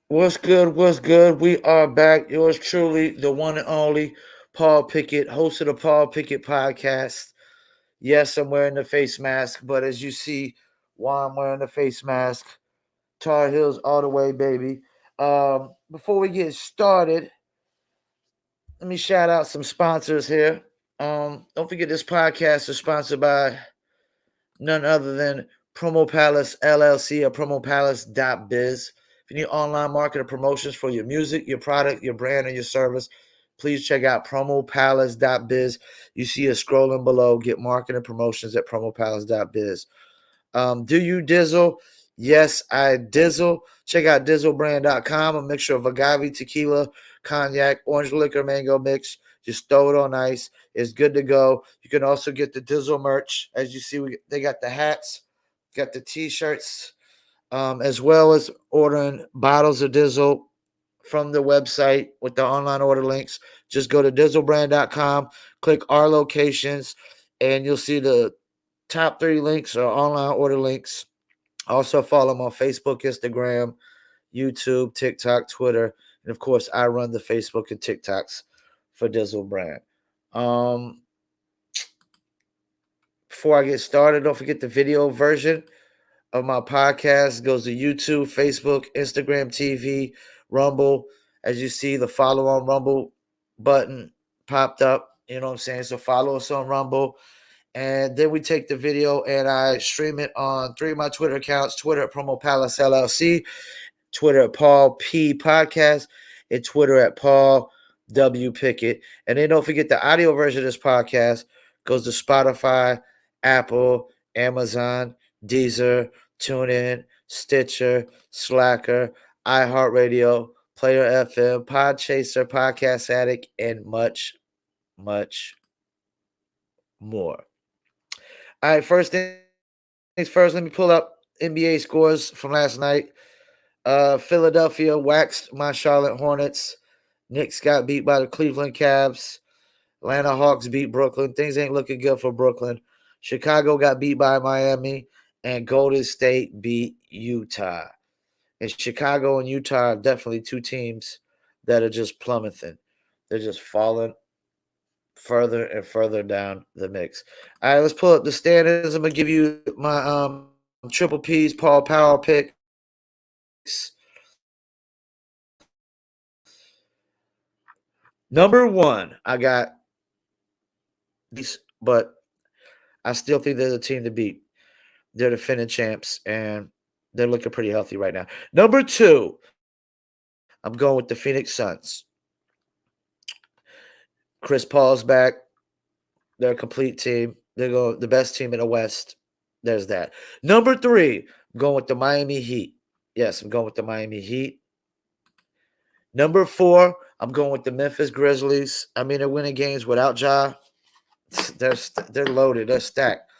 What's good? What's good? We are back. Yours truly, the one and only Paul Pickett, host of the Paul Pickett podcast. Yes, I'm wearing the face mask, but as you see, why I'm wearing the face mask, Tar Heels all the way, baby. Before we get started, let me shout out some sponsors here. Don't forget this podcast is sponsored by none other than Promo Palace LLC or promopalace.biz. If you need online marketing promotions for your music, your product, your brand, or your service, please check out promopalace.biz. You see us scrolling below. Get marketing promotions at promopalace.biz. Do you dizzle? Yes, I dizzle. Check out dizzlebrand.com, a mixture of agave, tequila, cognac, orange liquor, mango mix. Just throw it on ice. It's good to go. You can also get the Dizzle merch. As you see, they got the hats, got the t-shirts, as well as ordering bottles of Dizzle from the website with the online order links. Just go to dizzlebrand.com, click our locations, and you'll see the top three links are online order links. Also follow them on Facebook, Instagram, YouTube, TikTok, Twitter, and of course, I run the Facebook and TikToks for Dizzle Brand. Um, Before I get started, don't forget the video version of my podcast goes to YouTube, Facebook, Instagram TV, Rumble. As you see, the follow on Rumble button popped up. You know what I'm saying? So follow us on Rumble. And then we take the video and I stream it on three of my Twitter accounts: Twitter at Promo Palace LLC, Twitter at Paul P Podcast, and Twitter at Paul W Pickett. And then don't forget the audio version of this podcast goes to Spotify, Apple, Amazon, Deezer, TuneIn, Stitcher, Slacker, iHeartRadio, Player FM, Podchaser, Podcast Addict, and much, much more. All right, first things first, let me pull up NBA scores from last night. Philadelphia waxed my Charlotte Hornets. Knicks got beat by the Cleveland Cavs. Atlanta Hawks beat Brooklyn. Things ain't looking good for Brooklyn. Chicago got beat by Miami. And Golden State beat Utah. And Chicago and Utah are definitely two teams that are just plummeting. They're just falling further and further down the mix. All right, let's pull up the standings. I'm gonna give you my triple P's, Paul Power picks. Number one, I got these, but I still think they're the team to beat. They're defending champs, and they're looking pretty healthy right now. Number two, I'm going with the Phoenix Suns. Chris Paul's back. They're a complete team. They're going the best team in the West. There's that. Number three, I'm going with the Miami Heat. Yes, I'm going with the Miami Heat. Number four, I'm going with the Memphis Grizzlies. I mean, they're winning games without Ja. They're they're loaded. They're stacked.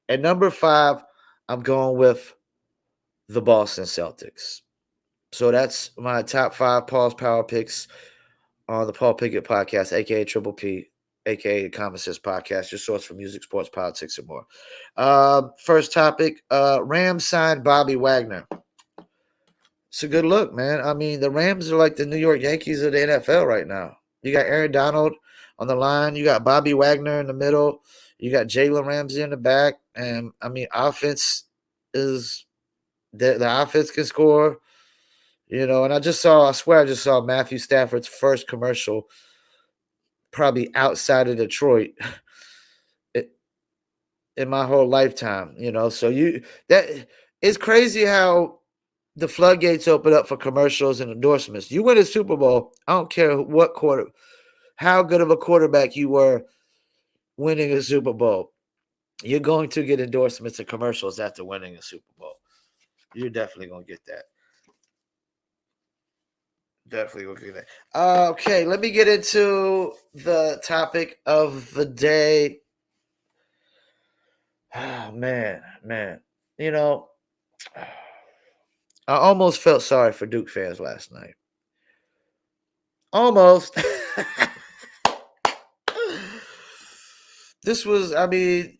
And number five, I'm going with the Boston Celtics. So that's my top five Paul's Power picks on the Paul Pickett podcast, aka Triple P, aka Common Sense Podcast, your source for music, sports, politics, and more. First topic: Rams signed Bobby Wagner. It's a good look, man. I mean, the Rams are like the New York Yankees of the NFL right now. You got Aaron Donald on the line. You got Bobby Wagner in the middle. You got Jalen Ramsey in the back. And, I mean, offense is the offense can score, and I swear I just saw Matthew Stafford's first commercial probably outside of Detroit in my whole lifetime. So that it's crazy how the floodgates open up for commercials and endorsements. You win a Super Bowl, I don't care how good of a quarterback you were winning a Super Bowl. You're going to get endorsements and commercials after winning a Super Bowl. You're definitely going to get that. Definitely going to get that. Okay, let me get into the topic of the day. Oh, man. You know, I almost felt sorry for Duke fans last night. Almost. This was, I mean,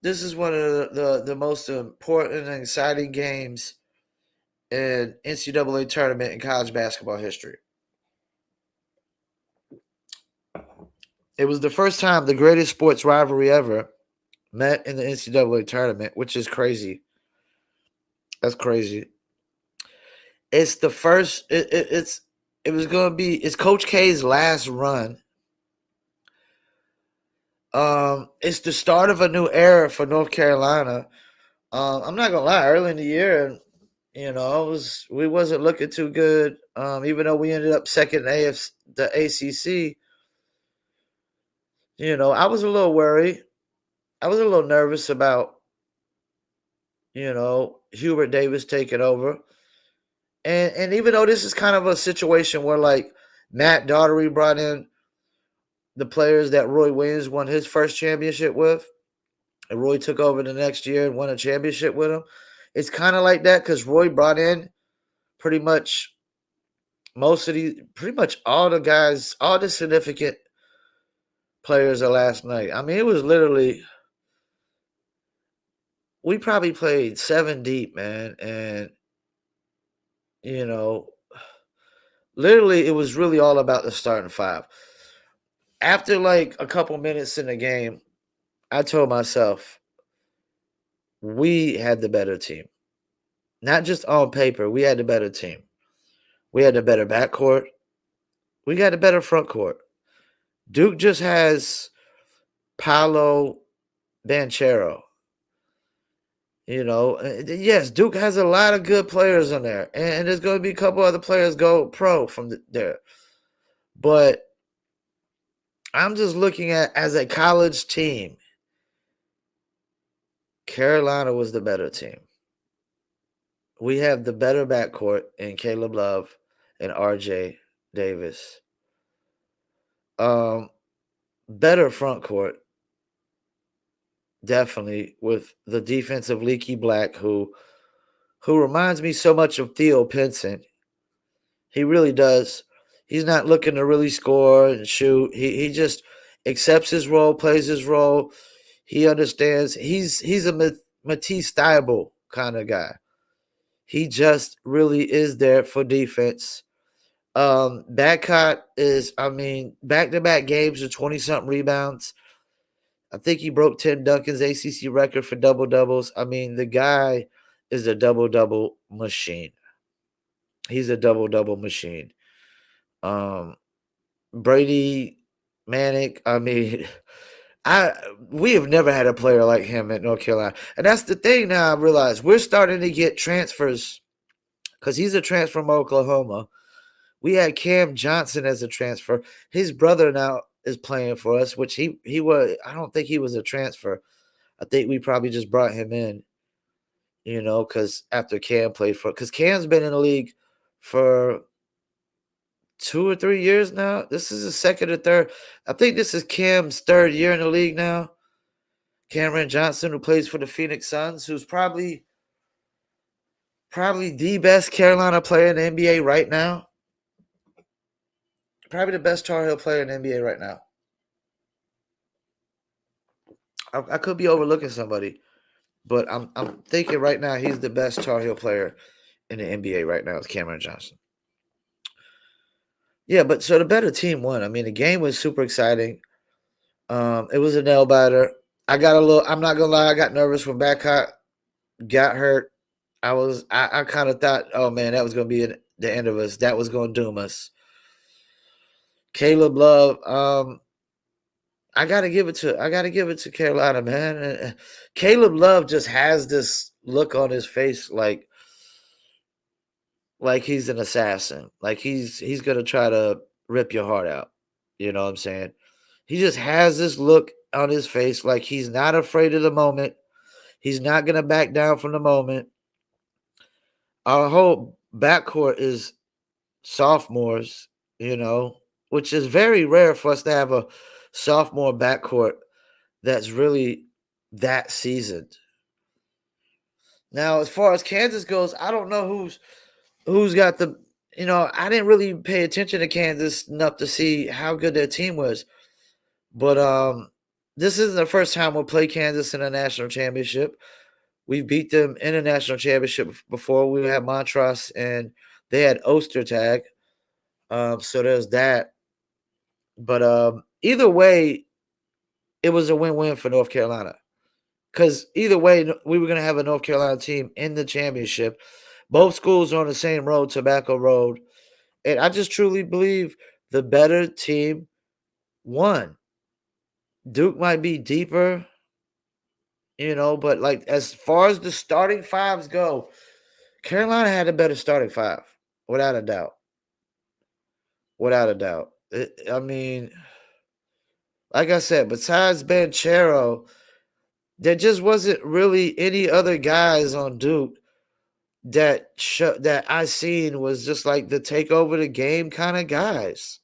this is one of the most important and exciting games in NCAA tournament in college basketball history. It was the first time the greatest sports rivalry ever met in the NCAA tournament, which is crazy. That's crazy. It's the first. It was going to be. It's Coach K's last run. It's the start of a new era for North Carolina. I'm not gonna lie. Early in the year, we wasn't looking too good. Even though we ended up second in the ACC. I was a little worried. I was a little nervous about Hubert Davis taking over. And even though this is kind of a situation where like Matt Daugherty brought in the players that Roy Williams won his first championship with, and Roy took over the next year and won a championship with him. It's kind of like that because Roy brought in pretty much pretty much all the guys, all the significant players of last night. I mean, it was literally, we probably played 7 deep, man. And, you know, literally, it was really all about the starting 5. After like a couple minutes in the game, I told myself, we had the better team. Not just on paper, we had the better team. We had the better backcourt. We got a better front court. Duke just has Paolo Banchero. Yes, Duke has a lot of good players on there, and there's going to be a couple other players go pro from there. But I'm just looking at, as a college team, Carolina was the better team. We have the better backcourt in Caleb Love and RJ Davis. Better front court, definitely, with the defensive Leaky Black, who reminds me so much of Theo Pinson. He really does. He's not looking to really score and shoot. He just accepts his role, plays his role. He understands. He's a Matisse Thybulle kind of guy. He just really is there for defense. Badcott is, back-to-back games with 20-something rebounds. I think he broke Tim Duncan's ACC record for double-doubles. I mean, the guy is a double-double machine. He's a double-double machine. Brady Manick, we have never had a player like him at North Carolina. And that's the thing now I realize. We're starting to get transfers because he's a transfer from Oklahoma. We had Cam Johnson as a transfer. His brother now is playing for us, which he was. I don't think he was a transfer. I think we probably just brought him in, because after Cam played because Cam's been in the league for 2 or 3 years now. This is his second or third. I think this is Cam's 3rd year in the league now. Cameron Johnson, who plays for the Phoenix Suns, who's probably the best Carolina player in the NBA right now. Probably the best Tar Heel player in the NBA right now. I could be overlooking somebody, but I'm thinking right now he's the best Tar Heel player in the NBA right now is Cameron Johnson. Yeah, but so the better team won. I mean, the game was super exciting. It was a nail biter. I'm not gonna lie, I got nervous when Badcott got hurt. I kind of thought, oh man, that was gonna be the end of us. That was gonna doom us. Caleb Love, I gotta give it to Carolina, man. Caleb Love just has this look on his face like he's an assassin. Like he's gonna try to rip your heart out. You know what I'm saying? He just has this look on his face like he's not afraid of the moment. He's not gonna back down from the moment. Our whole backcourt is sophomores, which is very rare for us to have a sophomore backcourt that's really that seasoned. Now, as far as Kansas goes, I don't know who's got the, I didn't really pay attention to Kansas enough to see how good their team was. But this isn't the first time we'll play Kansas in a national championship. We beat them in a national championship before. We had Montrose and they had Ostertag. So there's that. But either way, it was a win-win for North Carolina. Because either way, we were going to have a North Carolina team in the championship. Both schools are on the same road, Tobacco Road. And I just truly believe the better team won. Duke might be deeper, but like as far as the starting fives go, Carolina had a better starting five, without a doubt. Without a doubt. I mean, like I said, besides Banchero, there just wasn't really any other guys on Duke that I seen was just like the take over the game kind of guys.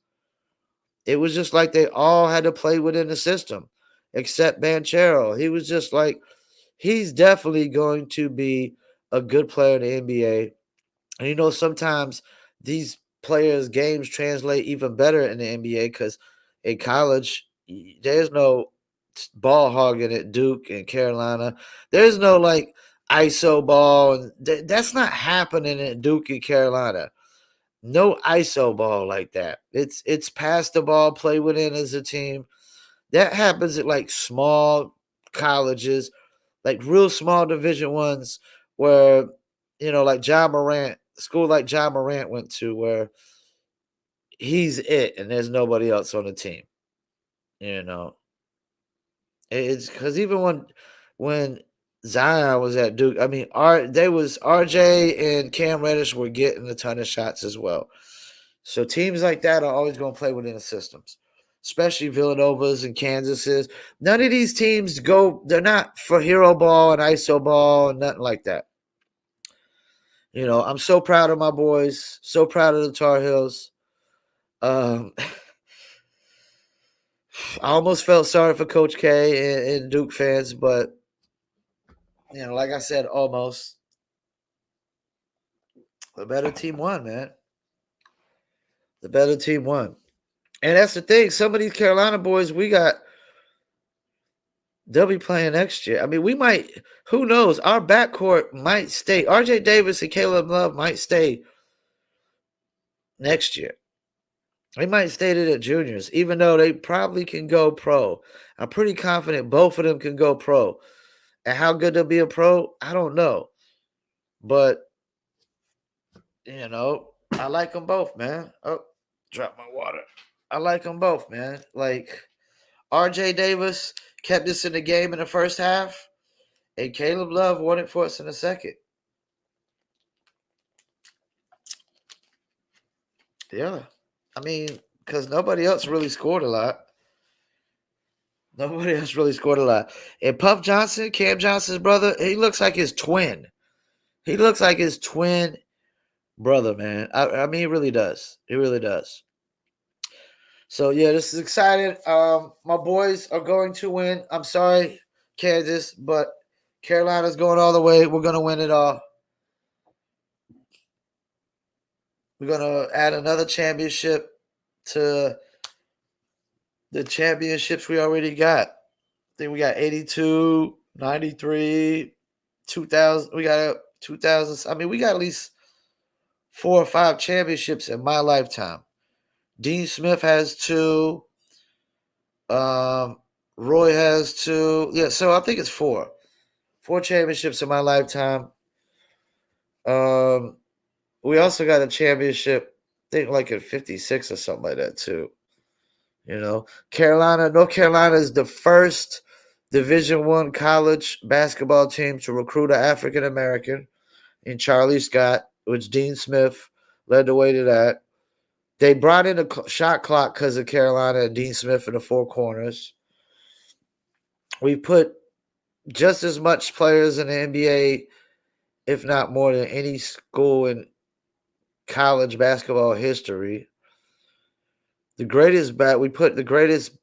It was just like they all had to play within the system, except Banchero. He was just like he's definitely going to be a good player in the NBA. And sometimes these players' games translate even better in the NBA because in college, there's no ball hogging at Duke and Carolina. There's no like ISO ball, and that's not happening at Duke and Carolina. No ISO ball like that. It's pass the ball, play within as a team. That happens at like small colleges, like real small Division ones, where like John Morant, school like John Morant went to, where he's it and there's nobody else on the team. You know, it's because even when Zion was at Duke, I mean, they was RJ and Cam Reddish were getting a ton of shots as well. So teams like that are always going to play within the systems, especially Villanovas and Kansases. None of these teams they're not for hero ball and ISO ball and nothing like that. I'm so proud of my boys, so proud of the Tar Heels. Um, I almost felt sorry for Coach K and Duke fans, but like I said, almost the better team won, man. The better team won. And that's the thing. Some of these Carolina boys they'll be playing next year. I mean, we might, who knows? Our backcourt might stay. RJ Davis and Caleb Love might stay next year. They might stay to the juniors, even though they probably can go pro. I'm pretty confident both of them can go pro. And how good they'll be a pro, I don't know. But, I like them both, man. Oh, drop my water. I like them both, man. Like, RJ Davis kept us in the game in the first half, and Caleb Love won it for us in the second. Yeah. I mean, because nobody else really scored a lot. Nobody else really scored a lot. And Puff Johnson, Cam Johnson's brother, he looks like his twin. He looks like his twin brother, man. I mean, he really does. He really does. So yeah, this is exciting. My boys are going to win. I'm sorry, Kansas, but Carolina's going all the way. We're gonna win it all. We're gonna add another championship to the championships we already got. I think we got 82, 93, 2000. We got 2000. I mean, we got at least 4 or 5 championships in my lifetime. Dean Smith has 2. Um, Roy has 2. Yeah, so I think it's 4. 4 championships in my lifetime. Um, we also got a championship, I think like in '56 or something like that too. North Carolina is the first Division I college basketball team to recruit an African American in Charlie Scott, which Dean Smith led the way to that. They brought in a shot clock because of Carolina and Dean Smith in the 4 corners. We put just as much players in the NBA, if not more, than any school in college basketball history. We put the greatest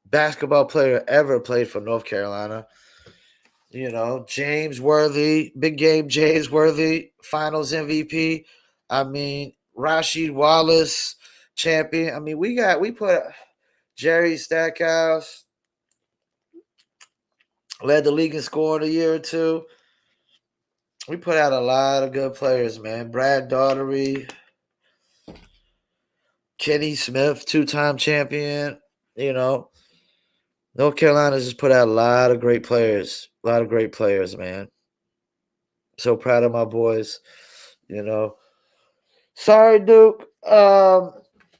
basketball player ever played for North Carolina. James Worthy, big game James Worthy, finals MVP. I mean, Rasheed Wallace, champion. I mean, we put Jerry Stackhouse, led the league in scoring a year or two. We put out a lot of good players, man. Brad Daugherty, Kenny Smith, 2-time champion. You know, North Carolina's just put out a lot of great players. A lot of great players, man. So proud of my boys. You know. Sorry, Duke.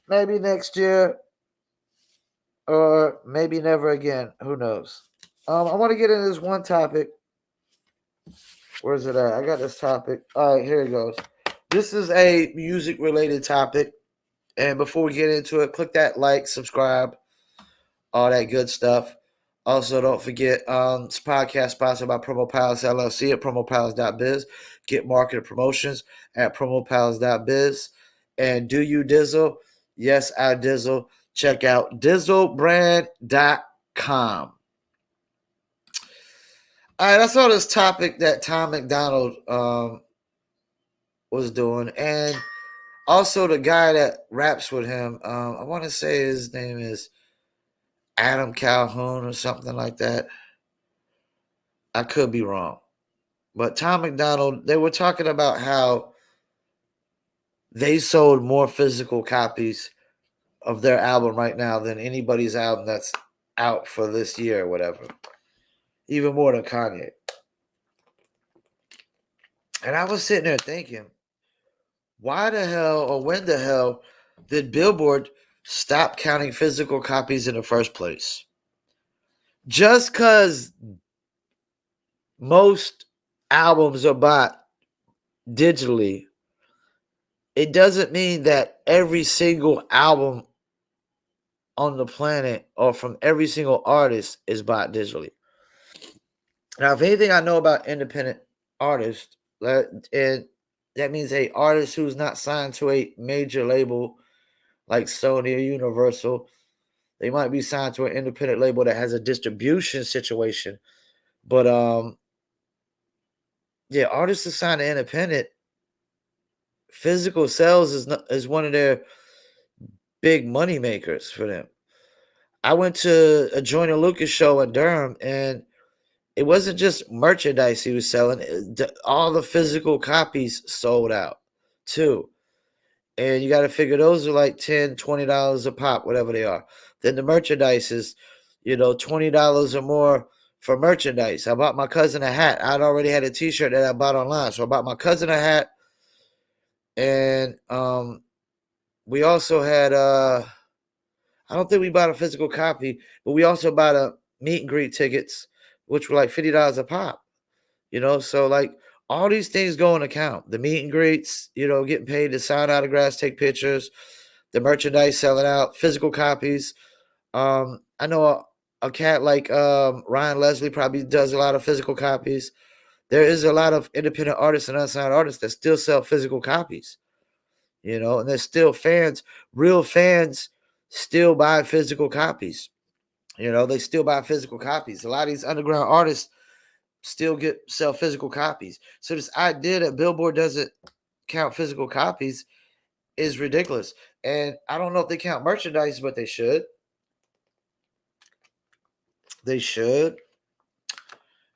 Maybe next year or maybe never again. Who knows? I want to get into this one topic. Where's it at? I got this topic. All right, here it goes. This is a music related topic. And before we get into it, click that like, subscribe, all that good stuff. Also, don't forget, this podcast sponsored by Promo Palace LLC at promopalace.biz. Get marketed promotions at promopalace.biz. And do you dizzle? Yes, I dizzle. Check out dizzlebrand.com. All right, I saw this topic that Tom McDonald was doing, and also the guy that raps with him. I want to say his name is Adam Calhoun or something like that. I could be wrong, but Tom McDonald. They were talking about how they sold more physical copies of their album right now than anybody's album that's out for this year or whatever. Even more than Kanye. And I was sitting there thinking, why the hell or when the hell did Billboard stop counting physical copies in the first place? Just because most albums are bought digitally, it doesn't mean that every single album on the planet or from every single artist is bought digitally. Now, if anything I know about independent artists, that means a artist who's not signed to a major label like Sony or Universal. They might be signed to an independent label that has a distribution situation. But yeah, artists are signed to independent. Physical sales is one of their big money makers for them. I went to a Joyner Lucas show in Durham, and it wasn't just merchandise he was selling. All the physical copies sold out too. And you got to figure those are like $10, $20 a pop, whatever they are. Then the merchandise is, $20 or more for merchandise. I bought my cousin a hat. I'd already had a T-shirt that I bought online, so I bought my cousin a hat, and we also had I don't think we bought a physical copy, but we also bought a meet and greet tickets, which were like $50 a pop. So like all these things go into account. The meet and greets, getting paid to sign autographs, take pictures, the merchandise selling out, physical copies. I know a cat like Ryan Leslie probably does a lot of physical copies. There is a lot of independent artists and unsigned artists that still sell physical copies, and there's still fans, real fans still buy physical copies. They still buy physical copies. A lot of these underground artists still sell physical copies. So this idea that Billboard doesn't count physical copies is ridiculous. And I don't know if they count merchandise, but they should. They should.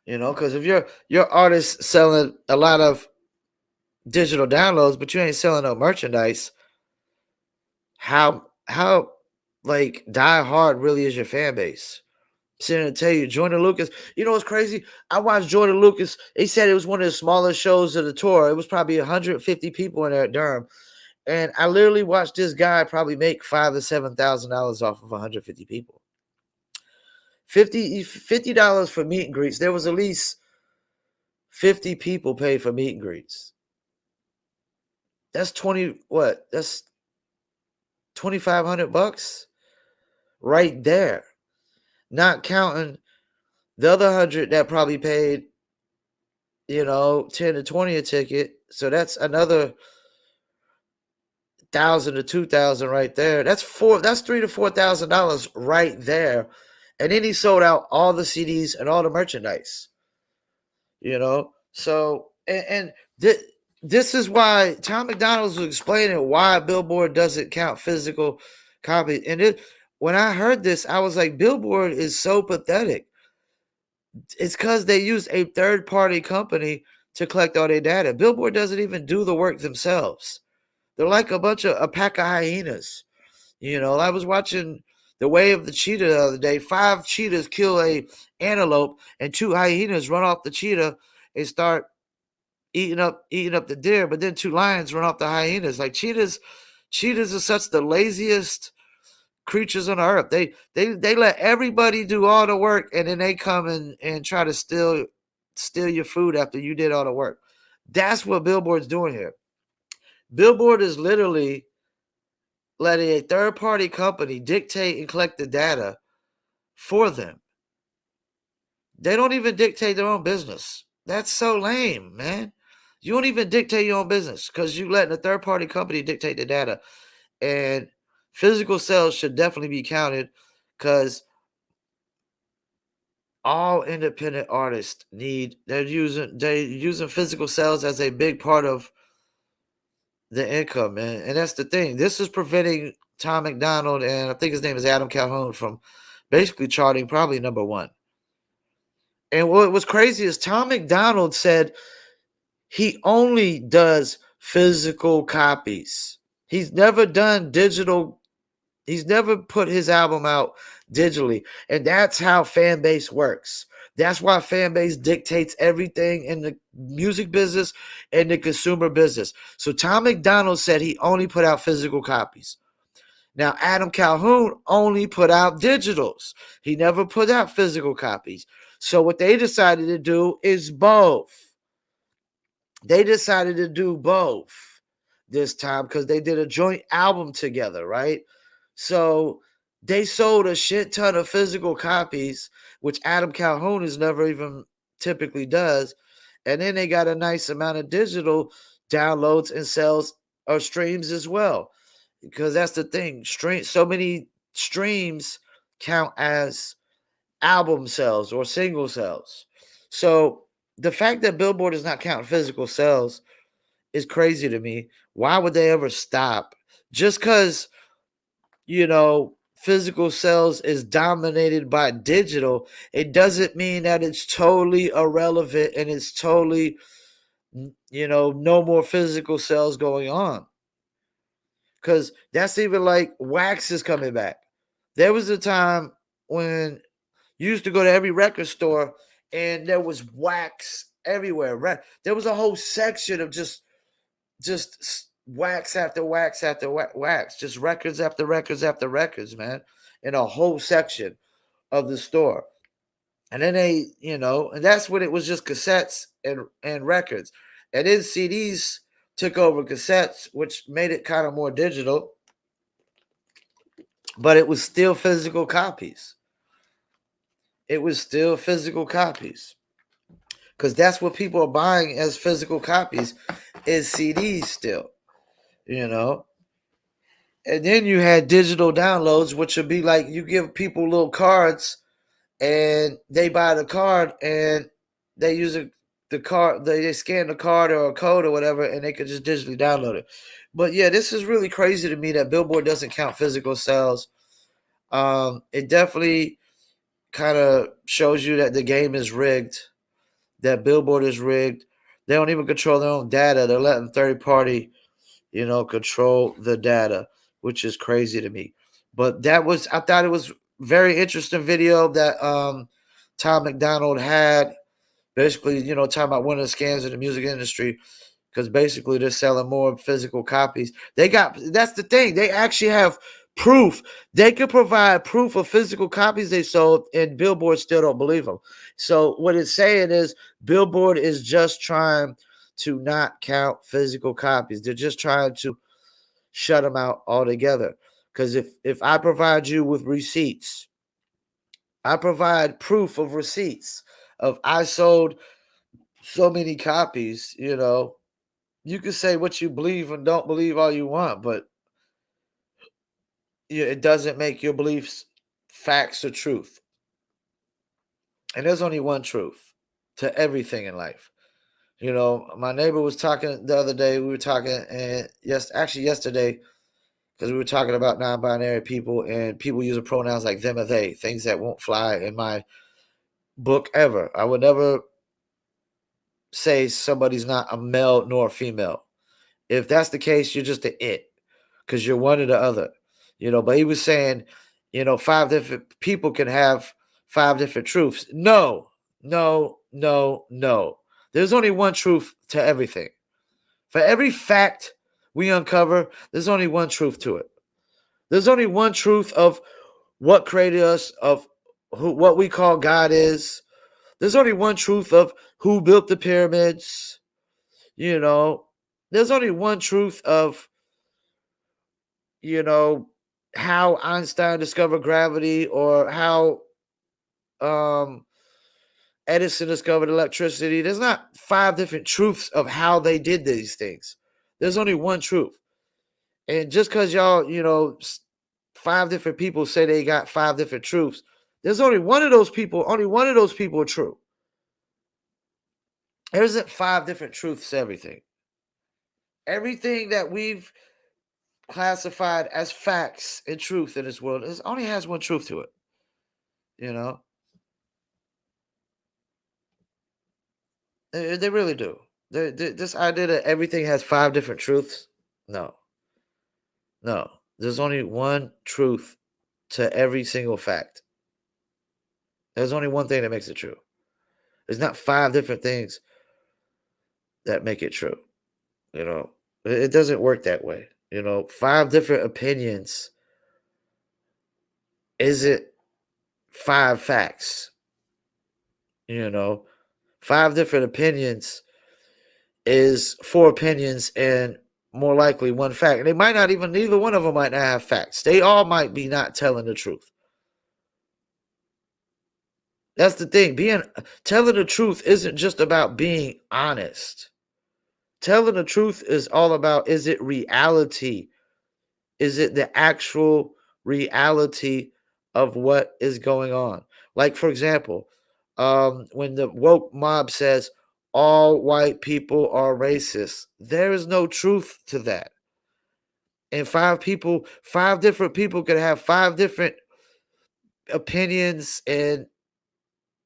Because if your artist selling a lot of digital downloads, but you ain't selling no merchandise, how like die hard really is your fan base? Sitting to tell you, Joyner Lucas. You know what's crazy? I watched Joyner Lucas. He said it was one of the smallest shows of the tour. It was probably 150 people in there at Durham, and I literally watched this guy probably make $5,000 to $7,000 off of 150 people. $50 for meet and greets. There was at least 50 people paid for meet and greets. That's That's $2,500 right there. Not counting the other 100 that probably paid, 10 to 20 a ticket. So that's another 1,000 to 2,000 right there. That's $3,000 to $4,000 right there. And then he sold out all the CDs and all the merchandise. So this is why Tom McDonald was explaining why Billboard doesn't count physical copies. And when I heard this, I was like, Billboard is so pathetic. It's because they use a third-party company to collect all their data. Billboard doesn't even do the work themselves. They're like a pack of hyenas. I was watching The Way of the Cheetah the other day. 5 cheetahs kill a antelope, and 2 hyenas run off the cheetah and start eating up the deer. But then 2 lions run off the hyenas. Like cheetahs are such the laziest creatures on earth. They let everybody do all the work, and then they come and try to steal your food after you did all the work. That's what Billboard's doing here. Billboard is literally letting a third-party company dictate and collect the data for them. They don't even dictate their own business. That's so lame, man. You don't even dictate your own business because you letting a third-party company dictate the data. And physical sales should definitely be counted because all independent artists they're using physical sales as a big part of the income, man. And that's the thing. This is preventing Tom McDonald, and I think his name is Adam Calhoun, from basically charting probably number 1. And what was crazy is Tom McDonald said he only does physical copies. He's never done digital. He's never put his album out digitally. And that's how fan base works. That's why fan base dictates everything in the music business and the consumer business. So Tom McDonald said he only put out physical copies. Now, Adam Calhoun only put out digitals. He never put out physical copies. So what they decided to do is both. They decided to do both this time because they did a joint album together, right? So they sold a shit ton of physical copies, which Adam Calhoun is never even typically does. And then they got a nice amount of digital downloads and sales or streams as well. Because that's the thing. So many streams count as album sales or single sales. So the fact that Billboard is not counting physical sales is crazy to me. Why would they ever stop? Just because, physical sales is dominated by digital, it doesn't mean that it's totally irrelevant and it's totally, no more physical sales going on. Because that's even like wax is coming back. There was a time when you used to go to every record store and there was wax everywhere. There was a whole section of just wax after wax after wax, just records after records after records, man, in a whole section of the store. And then and that's when it was just cassettes and records. And then CDs took over cassettes, which made it kind of more digital, but it was still physical copies. It was still physical copies. Because that's what people are buying as physical copies is CDs still, And then you had digital downloads, which would be like you give people little cards and they buy the card and they use the card, they scan the card or a code or whatever, and they could just digitally download it. But yeah, this is really crazy to me that Billboard doesn't count physical sales. It definitely kind of shows you that the game is rigged, that Billboard is rigged. They don't even control their own data. They're letting third party, control the data, which is crazy to me. But I thought it was very interesting video that Tom McDonald had, basically, talking about one of the scams in the music industry, because basically they're selling more physical copies. That's the thing. They actually have proof. They could provide proof of physical copies they sold, and Billboard still don't believe them. So what it's saying is Billboard is just trying to not count physical copies. They're just trying to shut them out altogether. Because if I provide you with receipts, I provide proof of receipts of I sold so many copies, you can say what you believe and don't believe all you want, but it doesn't make your beliefs facts or truth. And there's only one truth to everything in life. My neighbor was talking the other day. We were talking, and yesterday, because we were talking about non-binary people and people using pronouns like them or they, things that won't fly in my book ever. I would never say somebody's not a male nor a female. If that's the case, you're just a it because you're one or the other. But he was saying, five different people can have five different truths. No, no, no, no. There's only one truth to everything. For every fact we uncover, there's only one truth to it. There's only one truth of what created us, of what we call God is. There's only one truth of who built the pyramids. You know, there's only one truth of, you know, how Einstein discovered gravity, or how um Edison discovered electricity. There's not five different truths of how they did these things. There's only one truth. And just because y'all, five different people say they got five different truths, there's only one of those people are true. There isn't five different truths to everything. Everything that we've classified as facts and truth in this world only has one truth to it. You know, they really do. This idea that everything has five different truths, no, no. There's only one truth to every single fact. There's only one thing that makes it true. There's not five different things that make it true. It doesn't work that way. Five different opinions isn't five facts. You know, five different opinions is four opinions and more likely one fact. And they might not even, neither one of them might not have facts. They all might be not telling the truth. That's the thing. Telling the truth isn't just about being honest. Telling the truth is all about, is it reality? Is it the actual reality of what is going on? Like, for example, when the woke mob says all white people are racist, there is no truth to that. And five different people could have five different opinions and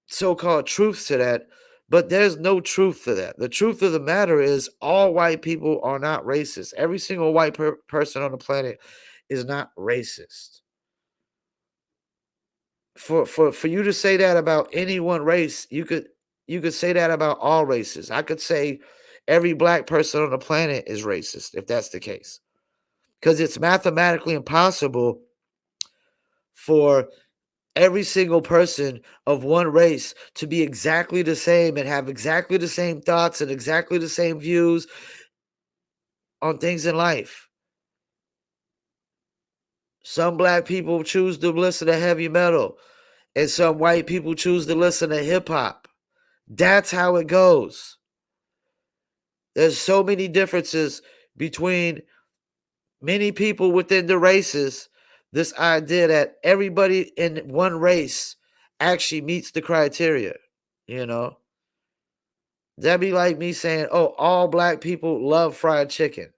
so-called truths to that, but there's no truth to that. The truth of the matter is all white people are not racist. Every single white person on the planet is not racist. For you to say that about any one race, you could say that about all races. I could say every black person on the planet is racist if that's the case. Because it's mathematically impossible for every single person of one race to be exactly the same and have exactly the same thoughts and exactly the same views on things in life. Some black people choose to listen to heavy metal, and some white people choose to listen to hip hop. That's how it goes. There's so many differences between many people within the races. This idea that everybody in one race actually meets the criteria, you know? That'd be like me saying, oh, all black people love fried chicken.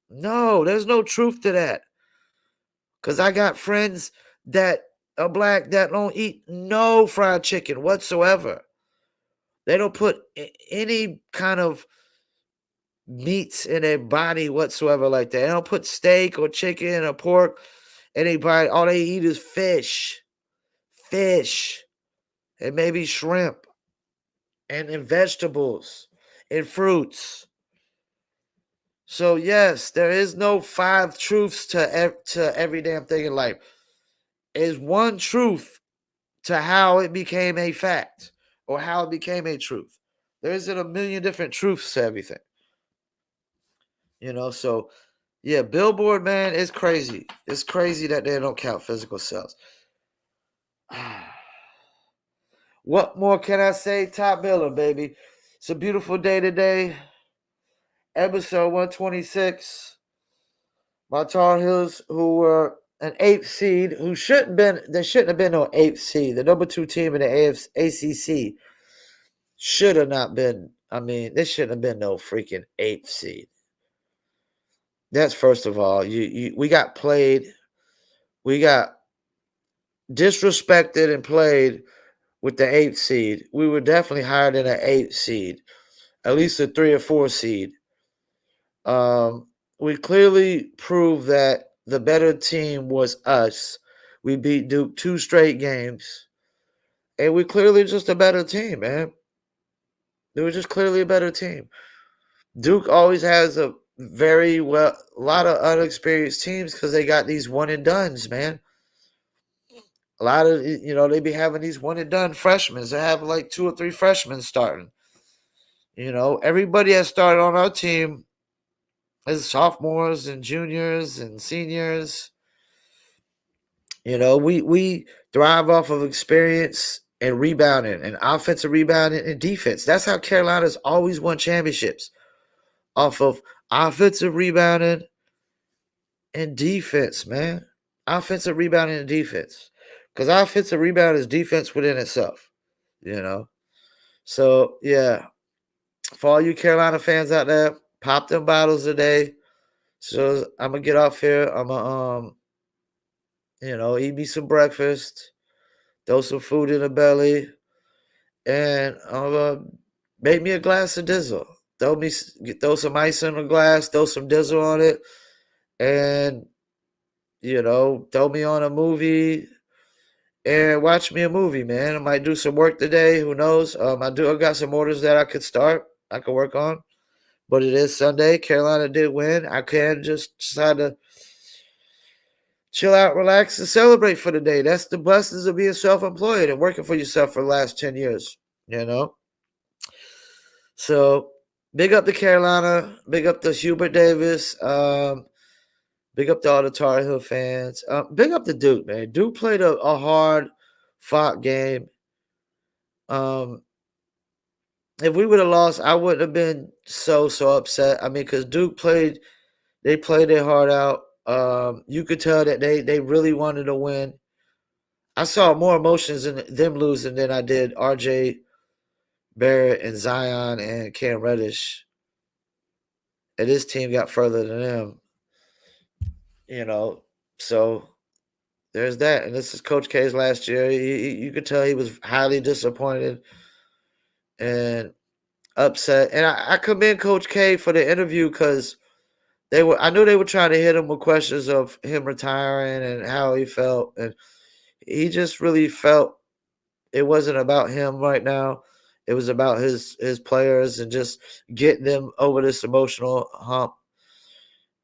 No, there's no truth to that. Because I got friends that are black that don't eat no fried chicken whatsoever. They don't put any kind of meats in their body whatsoever like that. They don't put steak or chicken or pork in their body. All they eat is fish, and maybe shrimp, and vegetables and fruits. So yes, there is no five truths to every damn thing in life. Is one truth to how it became a fact or how it became a truth. There isn't a million different truths to everything. So yeah, Billboard, man, it's crazy. It's crazy that they don't count physical sales. What more can I say? Top billing, baby. It's a beautiful day today. Episode 126. My Tar Heels, who were an eighth seed, there shouldn't have been no eighth seed. The number 2 team in the ACC should have not been. I mean, this shouldn't have been no freaking eighth seed. That's first of all. We got played. We got disrespected and played with the eighth seed. We were definitely higher than an eighth seed. at least a 3 or 4 seed. Um, we clearly proved that the better team was us. We beat Duke 2 straight games, and we clearly just a better team, man. They were just clearly a better team. Duke always has a lot of unexperienced teams because they got these one and dones, man. A lot of they be having these one and done freshmen. They have like 2 or 3 freshmen starting. Everybody that started on our team is sophomores and juniors and seniors. We thrive off of experience and rebounding and offensive rebounding and defense. That's how Carolina's always won championships, off of offensive rebounding and defense, man. Offensive rebounding and defense. Because offensive rebound is defense within itself, you know. So yeah, for all you Carolina fans out there, pop them bottles today. So I'm gonna get off here. I'm gonna eat me some breakfast, throw some food in the belly, and I'm gonna make me a glass of Dizzle. Throw some ice in the glass, throw some Dizzle on it, and throw me on a movie and watch me a movie, man. I might do some work today. Who knows? I got some orders that I could start. I could work on. But it is Sunday. Carolina did win. I can just decide to chill out, relax, and celebrate for the day. That's the blessings of being self-employed and working for yourself for the last 10 years, you know? So big up to Carolina. Big up to Hubert Davis. Big up to all the Tar Heel fans. Big up to Duke, man. Duke played a hard-fought game. If we would have lost, I wouldn't have been so upset. I mean, because they played their heart out. You could tell that they really wanted to win. I saw more emotions in them losing than I did RJ Barrett and Zion and Cam Reddish. And this team got further than them, you know. So there's that. And this is Coach K's last year. You could tell he was highly disappointed and upset. And I commend Coach K for the interview because I knew they were trying to hit him with questions of him retiring and how he felt. And he just really felt it wasn't about him right now. It was about his players and just getting them over this emotional hump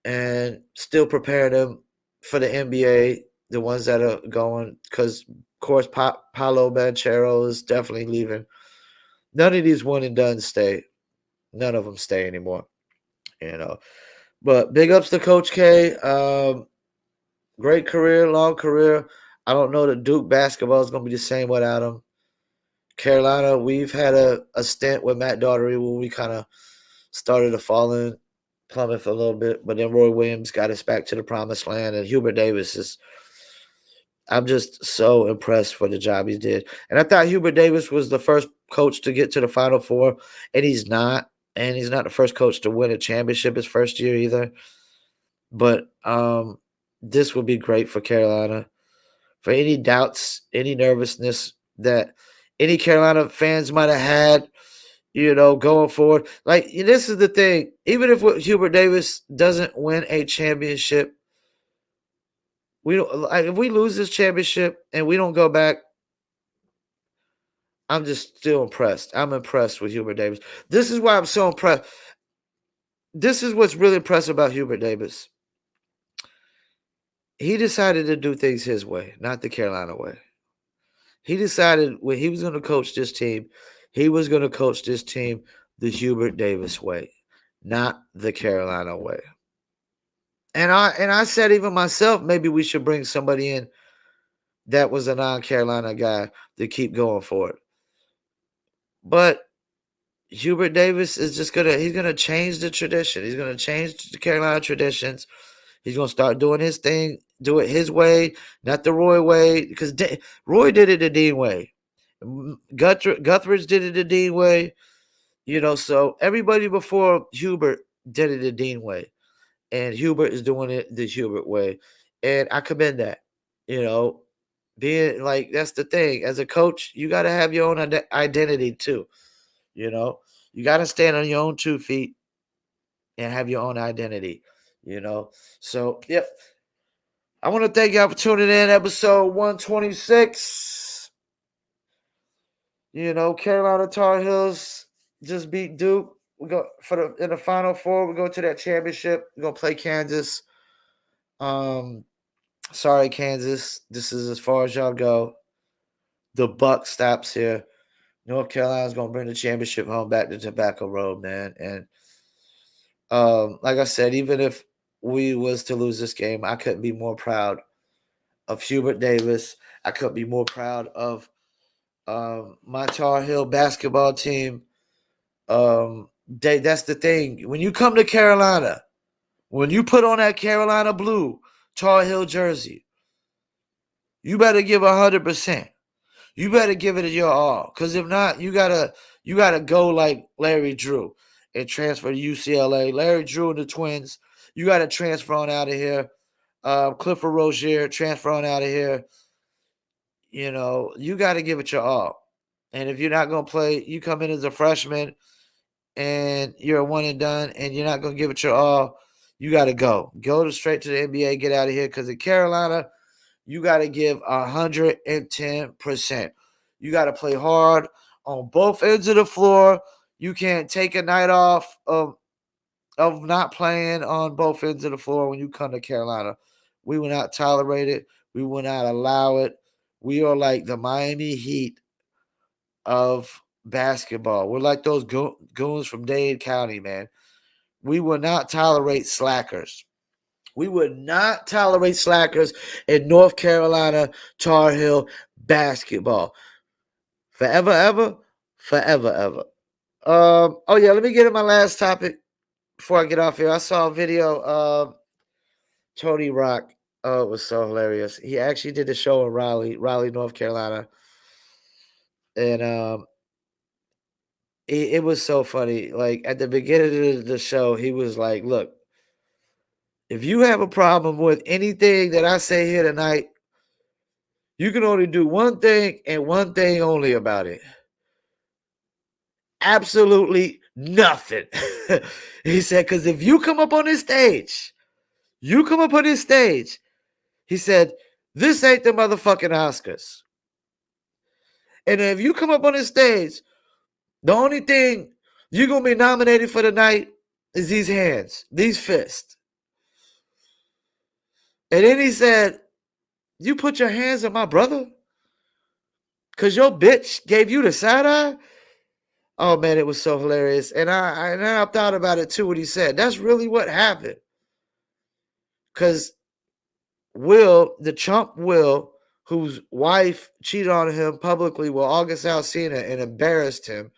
and still preparing them for the NBA, the ones that are going. Because, of course, Paolo Banchero is definitely leaving. None of these one and done stay. None of them stay anymore, you know. But big ups to Coach K. Great career, long career. I don't know that Duke basketball is going to be the same without him. Carolina, we've had a stint with Matt Daugherty where we kind of started to fall in, plummet for a little bit, but then Roy Williams got us back to the promised land, and Hubert Davis is. I'm just so impressed for the job he did, and I thought Hubert Davis was the first coach to get to the Final Four, and he's not, the first coach to win a championship his first year either. But this would be great for Carolina. For any doubts, any nervousness that any Carolina fans might have had, going forward. Like, this is the thing. Even if Hubert Davis doesn't win a championship, we don't. Like, if we lose this championship and we don't go back, I'm just still impressed. I'm impressed with Hubert Davis. This is why I'm so impressed. This is what's really impressive about Hubert Davis. He decided to do things his way, not the Carolina way. He decided when he was going to coach this team, he was going to coach this team the Hubert Davis way, not the Carolina way. And I said even myself, maybe we should bring somebody in that was a non-Carolina guy to keep going for it. But Hubert Davis is he's gonna change the tradition. He's gonna change the Carolina traditions. He's gonna start doing his thing, do it his way, not the Roy way. Because Roy did it the Dean way. Guthridge did it the Dean way. So everybody before Hubert did it the Dean way. And Hubert is doing it the Hubert way. And I commend that. Being like, that's the thing. As a coach, you got to have your own identity too. You got to stand on your own 2 feet and have your own identity, you know. So, yep. I want to thank y'all for tuning in. Episode 126. You know, Carolina Tar Heels just beat Duke. We go in the Final Four. We go to that championship. We're gonna play Kansas. Sorry, Kansas. This is as far as y'all go. The buck stops here. North Carolina's gonna bring the championship home back to Tobacco Road, man. And like I said, even if we was to lose this game, I couldn't be more proud of Hubert Davis. I couldn't be more proud of my Tar Heel basketball team. That's the thing. When you come to Carolina, when you put on that Carolina blue Tar Heel jersey, you better give 100%. You better give it your all, because if not, you gotta go like Larry Drew and transfer to UCLA. Larry Drew and the Twins, you gotta transfer on out of here. Clifford Rozier, transfer on out of here. You know, you gotta give it your all. And if you're not gonna play, you come in as a freshman and you're a one and done, and you're not gonna give it your all. You gotta go. Straight to the NBA. Get out of here, because in Carolina, you got to give 110%. You got to play hard on both ends of the floor. You can't take a night off of not playing on both ends of the floor when you come to Carolina. We will not tolerate it. We will not allow it. We are like the Miami Heat of basketball. We're like those goons from Dade County, man. We will not tolerate slackers. We would not tolerate slackers in North Carolina Tar Heel basketball. Forever, ever, forever, ever. Oh yeah, let me get to my last topic before I get off here. I saw a video of Tony Rock. Oh, it was so hilarious. He actually did the show in Raleigh, North Carolina, and it was so funny. Like at the beginning of the show, he was like, "Look, if you have a problem with anything that I say here tonight, you can only do one thing and one thing only about it. Absolutely nothing." He said, because if you come up on this stage, he said, this ain't the motherfucking Oscars. And if you come up on this stage, the only thing you're going to be nominated for tonight is these hands, these fists. And then he said, you put your hands on my brother? Because your bitch gave you the side eye? Oh man, it was so hilarious. And I thought about it too, what he said. That's really what happened. Because the chump Will, whose wife cheated on him publicly with August Alsina and embarrassed him,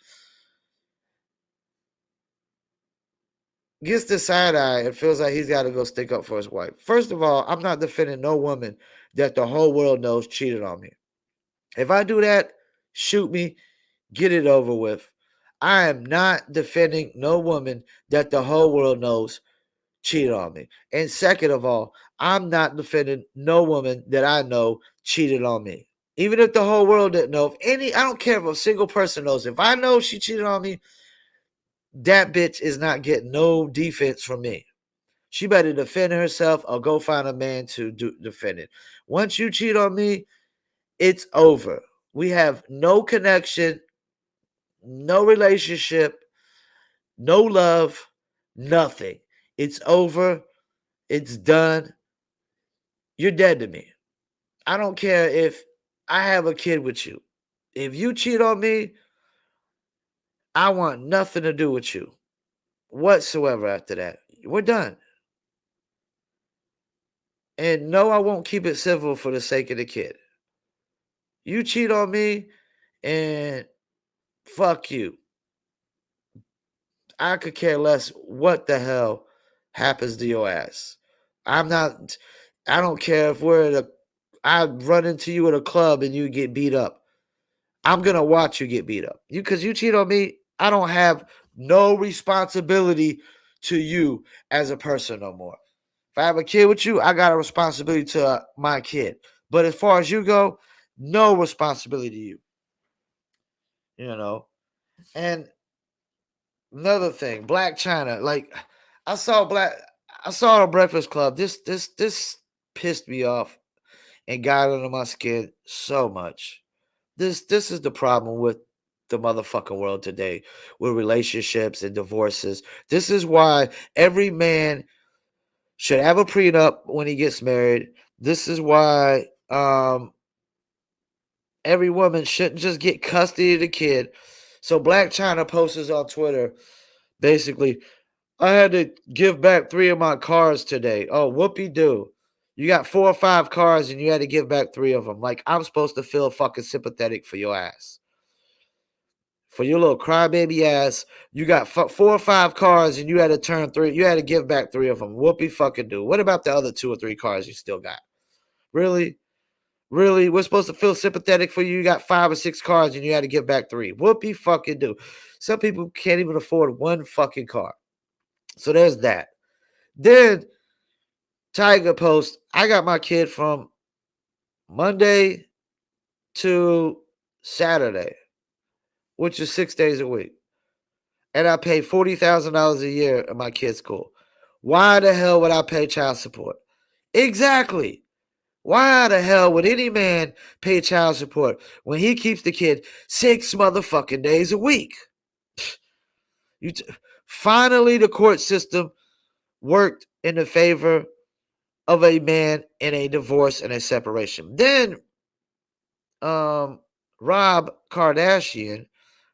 gets the side eye and feels like he's got to go stick up for his wife. First of all, I'm not defending no woman that the whole world knows cheated on me. If I do that, shoot me, get it over with. I am not defending no woman that the whole world knows cheated on me. And second of all, I'm not defending no woman that I know cheated on me. Even if the whole world didn't know, I don't care if a single person knows. If I know she cheated on me, that bitch is not getting no defense from me. She better defend herself or go find a man to defend it. Once you cheat on me, it's over. We have no connection, no relationship, no love, nothing. It's over. It's done. You're dead to me. I don't care if I have a kid with you. If you cheat on me, I want nothing to do with you whatsoever after that. We're done. And no, I won't keep it civil for the sake of the kid. You cheat on me and fuck you. I could care less what the hell happens to your ass. I don't care if I run into you at a club and you get beat up. I'm going to watch you get beat up. Because you cheat on me, I don't have no responsibility to you as a person no more. If I have a kid with you, I got a responsibility to my kid. But as far as you go, no responsibility to you. You know? And Another thing, Black China. Like I saw Black I saw the Breakfast Club. This pissed me off and got under my skin so much. This is the problem with the motherfucking world today with relationships and divorces. This is why every man should have a prenup when he gets married. This is why every woman shouldn't just get custody of the kid. So Black China posts on Twitter basically, I had to give back 3 of my cars today. Oh, whoopee doo. You got 4 or 5 cars and you had to give back 3 of them. Like, I'm supposed to feel fucking sympathetic for your ass. For your little crybaby ass, you got 4 or 5 cars and you had to turn 3. You had to give back 3 of them. Whoopee fucking do. What about the other 2 or 3 cars you still got? Really? Really? We're supposed to feel sympathetic for you. You got 5 or 6 cars and you had to give back 3. Whoopee fucking do. Some people can't even afford one fucking car. So there's that. Then Tiger post, I got my kid from Monday to Saturday, which is 6 days a week. And I pay $40,000 a year in my kid's school. Why the hell would I pay child support? Exactly. Why the hell would any man pay child support when he keeps the kid 6 motherfucking days a week? Finally, the court system worked in the favor of a man in a divorce and a separation. Then Rob Kardashian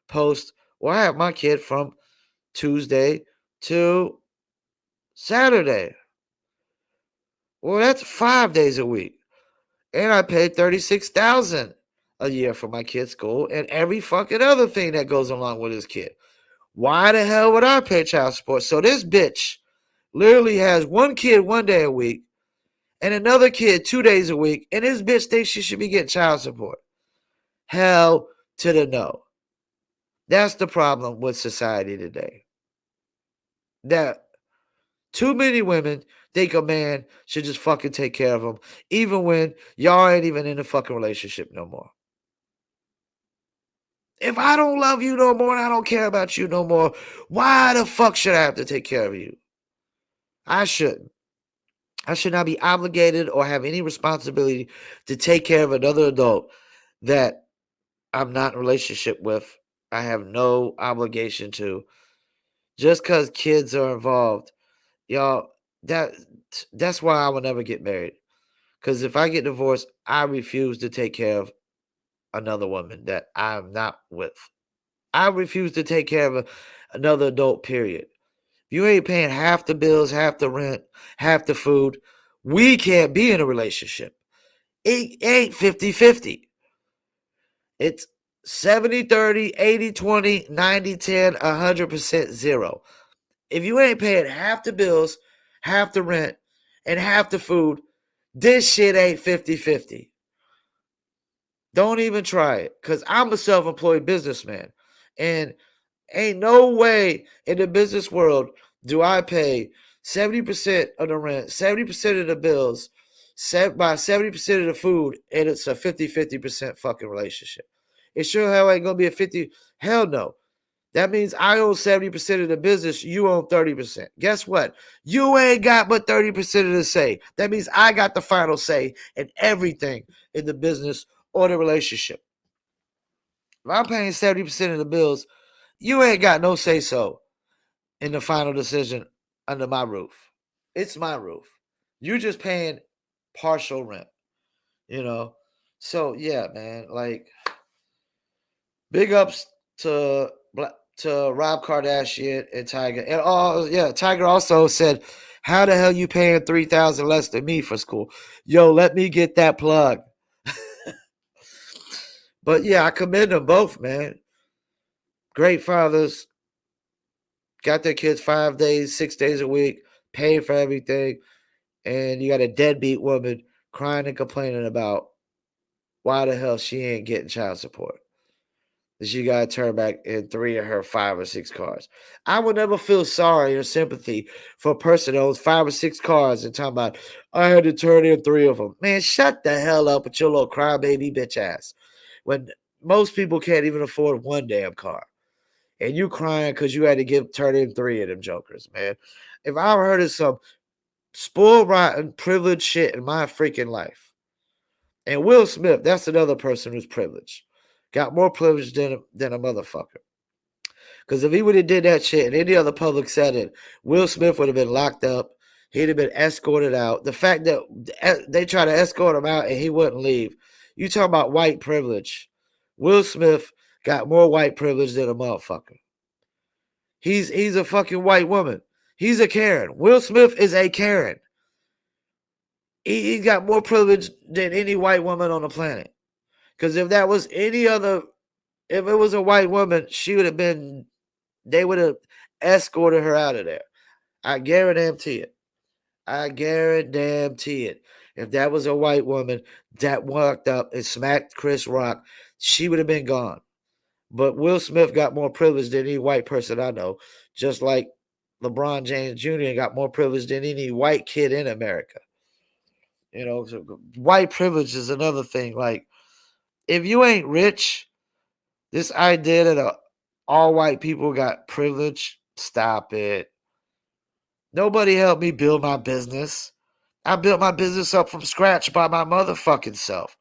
post, well, I have my kid from Tuesday to Saturday. Well, that's 5 days a week. And I paid $36,000 a year for my kid's school and every fucking other thing that goes along with his kid. Why the hell would I pay child support? So this bitch literally has one kid 1 day a week and another kid 2 days a week, and this bitch thinks she should be getting child support. Hell to the no. That's the problem with society today. That too many women think a man should just fucking take care of them, even when y'all ain't even in a fucking relationship no more. If I don't love you no more and I don't care about you no more, why the fuck should I have to take care of you? I shouldn't. I should not be obligated or have any responsibility to take care of another adult that I'm not in a relationship with. I have no obligation to. Just because kids are involved, y'all, that's why I will never get married. Because if I get divorced, I refuse to take care of another woman that I'm not with. I refuse to take care of another adult, period. You ain't paying half the bills, half the rent, half the food. We can't be in a relationship. It ain't 50-50. It's 70-30, 80-20, 90-10, 100% zero. If you ain't paying half the bills, half the rent, and half the food, this shit ain't 50-50. Don't even try it. Because I'm a self-employed businessman. And ain't no way in the business world do I pay 70% of the rent, 70% of the bills, by 70% of the food, and it's a 50-50% fucking relationship. It sure hell ain't gonna be a 50. Hell no. That means I own 70% of the business, you own 30%. Guess what? You ain't got but 30% of the say. That means I got the final say in everything in the business or the relationship. If I'm paying 70% of the bills, you ain't got no say so in the final decision under my roof. It's my roof. You're just paying partial rent, you know? So yeah, man, like big ups to Rob Kardashian and Tiger. And yeah, Tiger also said, how the hell you paying $3,000 less than me for school? Yo, let me get that plug. But yeah, I commend them both, man. Great fathers, got their kids 5 days, 6 days a week, paying for everything, and you got a deadbeat woman crying and complaining about why the hell she ain't getting child support. She got to turn back in 3 of her 5 or 6 cars. I would never feel sorry or sympathy for a person that owns 5 or 6 cars and talking about, I had to turn in 3 of them. Man, shut the hell up with your little crybaby bitch ass. When most people can't even afford one damn car. and you crying because you had to turn in 3 of them jokers, man. If I heard of some spoiled, rotten, privileged shit in my freaking life, and Will Smith, that's another person who's privileged, got more privilege than a motherfucker. Because if he would have did that shit in any other public setting, Will Smith would have been locked up. He'd have been escorted out. The fact that they try to escort him out and he wouldn't leave. You talking about white privilege. Will Smith got more white privilege than a motherfucker. He's a fucking white woman. He's a Karen. Will Smith is a Karen. He's got more privilege than any white woman on the planet. Because if that was any other, if it was a white woman, she would have been, they would have escorted her out of there. I guarantee it. I guarantee it. If that was a white woman that walked up and smacked Chris Rock, she would have been gone. But Will Smith got more privilege than any white person I know, just like LeBron James Jr. got more privilege than any white kid in America. You know, so white privilege is another thing. Like, if you ain't rich, this idea that all white people got privilege, stop it. Nobody helped me build my business. I built my business up from scratch by my motherfucking self.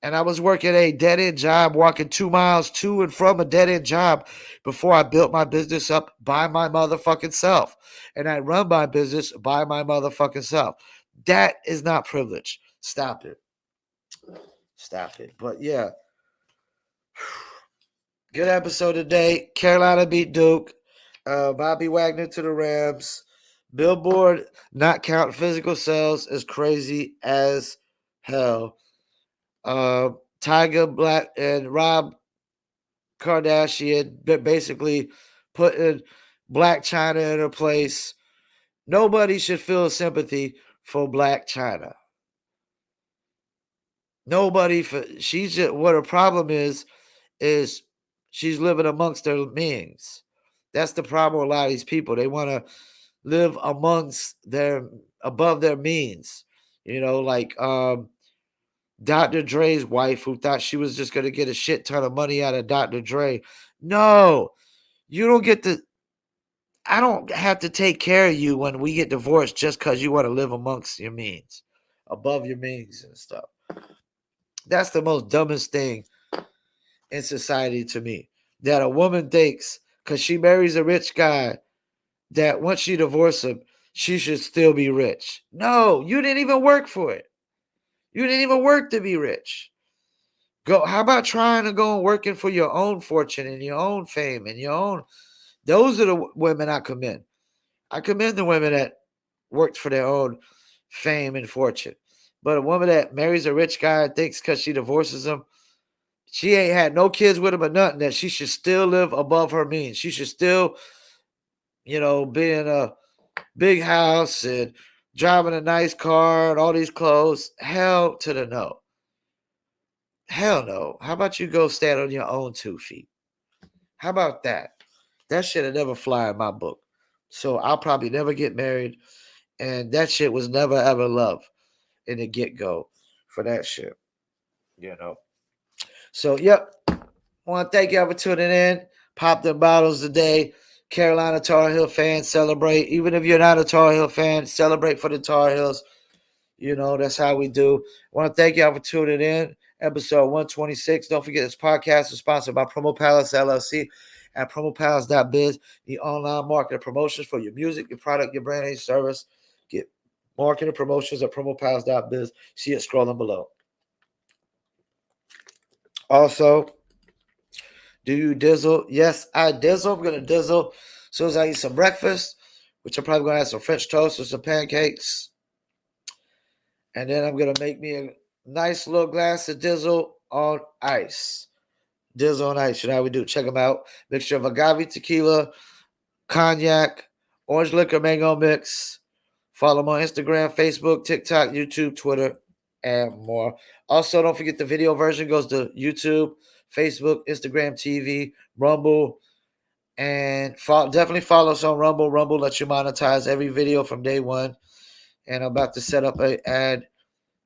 And I was working a dead-end job, walking 2 miles to and from a dead-end job before I built my business up by my motherfucking self. And I run my business by my motherfucking self. That is not privilege. Stop it. Stop it. But yeah. Good episode today. Carolina beat Duke. Bobby Wagner to the Rams. Billboard not counting physical sales is crazy as hell. Tiger Black and Rob Kardashian basically putting Black China in her place. Nobody should feel sympathy for Black China. Nobody. She's just, what her problem is she's living amongst her means. That's the problem with a lot of these people. They want to live above their means. You know, like Dr. Dre's wife, who thought she was just going to get a shit ton of money out of Dr. Dre. No, you don't get to. I don't have to take care of you when we get divorced just because you want to live amongst your means, above your means and stuff. That's the most dumbest thing in society to me. That a woman thinks because she marries a rich guy that once she divorces him, she should still be rich. No, you didn't even work for it. You didn't even work to be rich. How about trying to go and working for your own fortune and your own fame and your own. Those are the women I commend. I commend the women that worked for their own fame and fortune. But a woman that marries a rich guy and thinks because she divorces him, she ain't had no kids with him or nothing, that she should still live above her means. She should still, be in a big house and driving a nice car and all these clothes. Hell to the no. Hell no. How about you go stand on your own 2 feet? How about that? That shit would never fly in my book. So I'll probably never get married. And that shit was never ever love in the get-go for that shit. So, yep. I want to thank y'all for tuning in. Pop them bottles today. Carolina Tar Heel fans, celebrate. Even if you're not a Tar Heel fan, celebrate for the Tar Heels. That's how we do. I want to thank y'all for tuning in. Episode 126. Don't forget this podcast is sponsored by Promo Palace LLC at promopalace.biz, the online marketing promotions for your music, your product, your brand, and your service. Get marketing promotions at promopalace.biz. See it scrolling below. Also, do you dizzle? Yes, I dizzle. I'm going to dizzle as soon as I eat some breakfast, which I'm probably going to have some French toast or some pancakes. And then I'm going to make me a nice little glass of dizzle on ice. Dizzle on ice. You know how we do. Check them out. Mixture of agave tequila, cognac, orange liquor mango mix. Follow them on Instagram, Facebook, TikTok, YouTube, Twitter, and more. Also, don't forget the video version goes to YouTube, Facebook, Instagram TV, Rumble, and definitely follow us on Rumble. Rumble lets you monetize every video from day one. And I'm about to set up an ad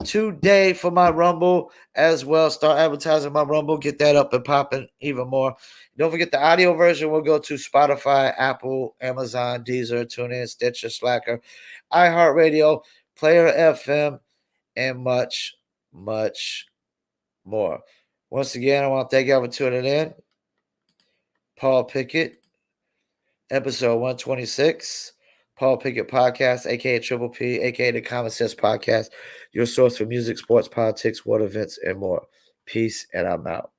today for my Rumble as well. Start advertising my Rumble. Get that up and popping even more. Don't forget the audio version will go to Spotify, Apple, Amazon, Deezer, TuneIn, Stitcher, Slacker, iHeartRadio, Player FM, and much, much more. Once again, I want to thank y'all for tuning in. Paul Pickett, episode 126. Paul Pickett Podcast, aka Triple P, aka the Common Sense Podcast, your source for music, sports, politics, world events, and more. Peace, and I'm out.